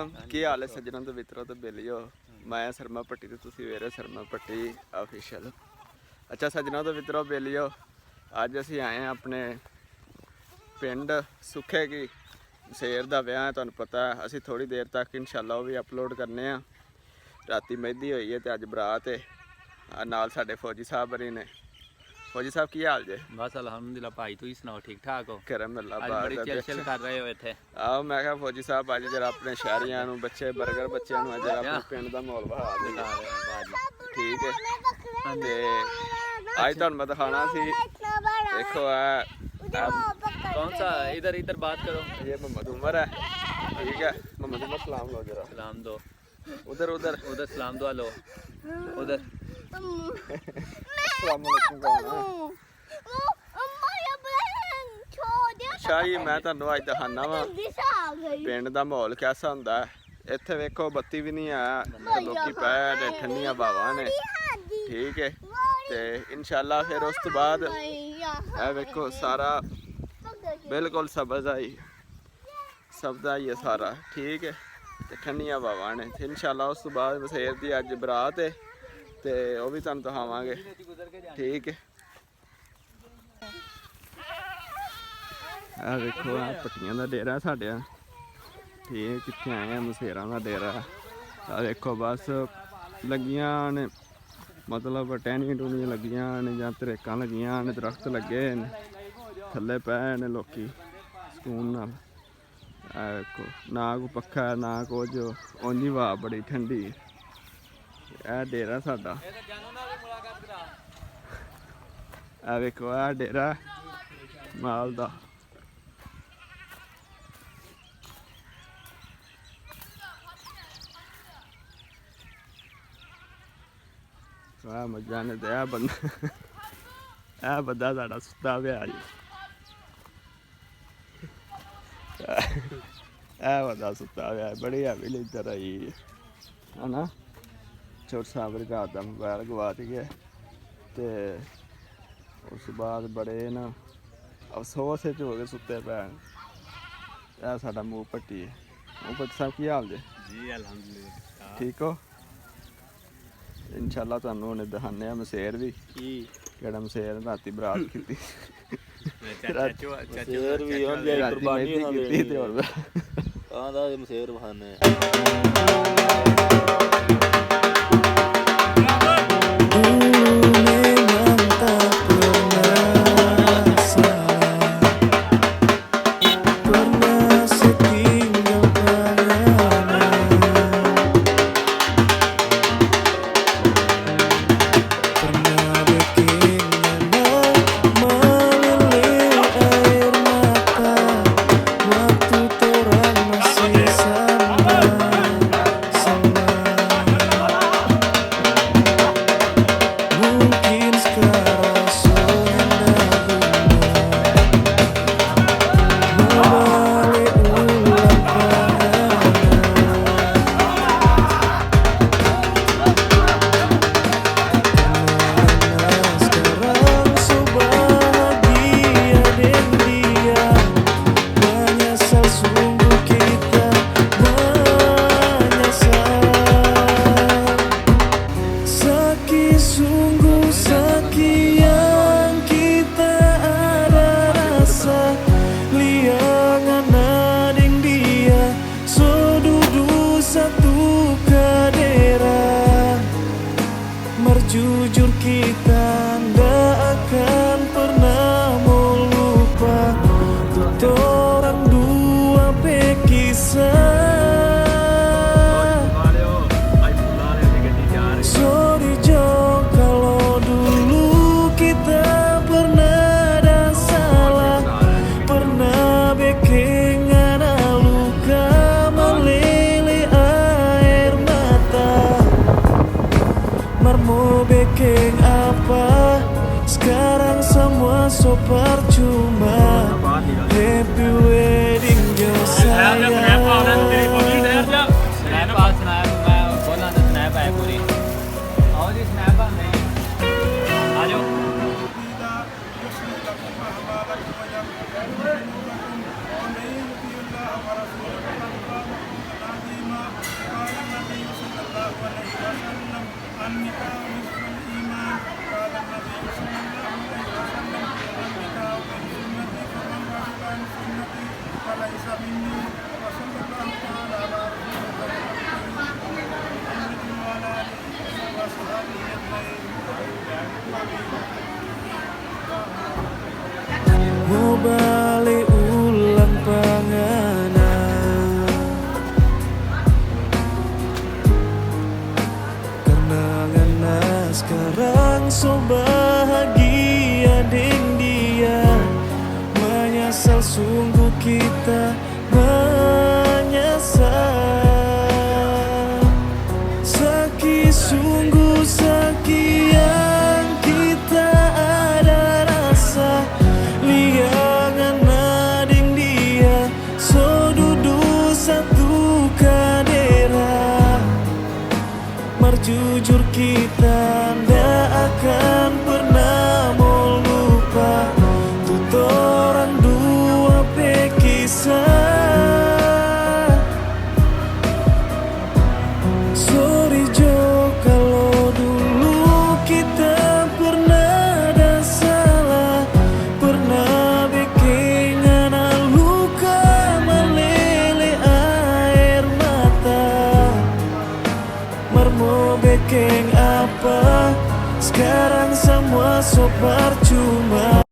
ਵਾਲੇਕੁਮ ਕੀ ਹਾਲ ਹੈ ਸੱਜਣਾਂ ਤੇ ਮਿੱਤਰੋ ਤੇ ਬੇਲੀਓ ਮੈਂ ਸ਼ਰਮਾ ਭੱਟੀ ਤੇ ਤੁਸੀਂ ਵੇਖ ਰਹੇ ਸ਼ਰਮਾ ਭੱਟੀ ਆਫੀਸ਼ੀਅਲ। ਅੱਛਾ ਸੱਜਣਾਂ ਤੇ ਮਿੱਤਰੋ ਬੇਲੀਓ ਅੱਜ ਅਸੀਂ ਆਏ ਹਾਂ ਆਪਣੇ ਪਿੰਡ ਸੁੱਖੇ ਕੀ ਸ਼ੇਰ ਦਾ ਵਿਆਹ ਹੈ। ਤੁਹਾਨੂੰ ਪਤਾ ਹੈ ਅਸੀਂ ਥੋੜੀ ਦੇਰ ਤੱਕ ਇਨਸ਼ਾਅੱਲਾ ਉਹ ਵੀ ਅਪਲੋਡ ਕਰਨੇ ਆ। ਰਾਤੀ ਮਹਿੰਦੀ ਹੋਈ ਹੈ ਤੇ ਅੱਜ ਬਰਾਤ ਹੈ। ਨਾਲ ਸਾਡੇ ਫੌਜੀ ਸਾਹਿਬ ਬਰੀ ਨੇ। फौजी साहब की हाल जे? बस अलहमदुलिल्लाह भाई तुम सुनाओ ठीक ठाक हो? करम अल्लाह आज बड़ी चल कर रहे हो इत्थे? आओ मैं कहा फौजी साहब आज जरा अपने शहरियां नु बच्चे बर्गर बच्चों नु जरा अपने पिंड दा माहौल बहा दे। ठीक है ते आज तुहानू मैं दिखाना सी देखो कौन सा इधर इधर बात करो। ये मोहम्मद उमर है। ठीक है मोहम्मद उमर सलाम लो जरा। सलाम दो। उधर उधर उधर सलाम दो। लो उधर शाही मैं तुहानू अज दिखाना वा पिंड दा माहौल कैसा हुंदा है। इत्थे वेखो बत्ती भी नहीं है लोकी पै ठंडियां हवावां ने। ठीक है ते इंशाअल्लाह फिर उस तो बाद ए वेखो सारा बिल्कुल सबज़ दा ही है सारा। ठीक है ते ठंडियां हवावां ने इंशाअल्लाह उस तो बाद बसेर दी अज बरात है ते वो भी तुहानू दिखावांगे। ठीक है आ देखो आ पट्टियां दा डेरा साढ़े। ठीक कित्थे आए हैं मसेरा दा डेरा। आ देखो बस लगियां ने मतलब टहनियां टूनियां लगियां ने जां तरेकां लगियां ने दरख्त लगे ने थल्ले पै ने लोकी सकून नाल। आ देखो ना कोई पक्खा ना कुछ उंज ही हवा बड़ी ठंडी। ए डेरा साडा। आ देखो आ डेरा माल दा। मजा ने तो बंदा साडा सुता पिया जी। बंदा सुता पिया बड़ी हैवी लीडर आई है ना। छोट साहब रात का मोबाइल गवाच गया ते उस बाद बड़े ना अफसोस हो गए सुते पैन। यह साडा मूँह भट्टी है। मूँह भट्टी साहब की हाल जे? जी अल्हम्दुलिल्लाह ठीक हो। इंशाअल्लाह तुहानू हुणे दिखाने मसेर भी केड़ा मसेर राती बरात कीती। मसेर भी होंदी है कुर्बानी होंदी ते और हां दा मसेर बहाने jujur kita nggak akan pernah mau lupa untuk orang dua berkisah. Sorry Jo kalau dulu kita pernah ada salah, pernah bikin ada luka meleleh air mata. Mau bikin apa? Sekarang semua so percuma. Happy wedding jo sayang. Mau balik ulang panganan karena ngana sekarang so bahagia deng dia. Menyesal sungguh kita menyesal. Sakit sungguh sakit yang kita ada rasa. Liangan ading dia so duduk satu kadera. Marjujur kita ndak akan pernah mau lupa tutoran dua kisah. Sorry Jo kalau dulu kita pernah ada salah, pernah bikin anak luka meleleh air mata. Mau bikin apa? Sekarang semua so percuma.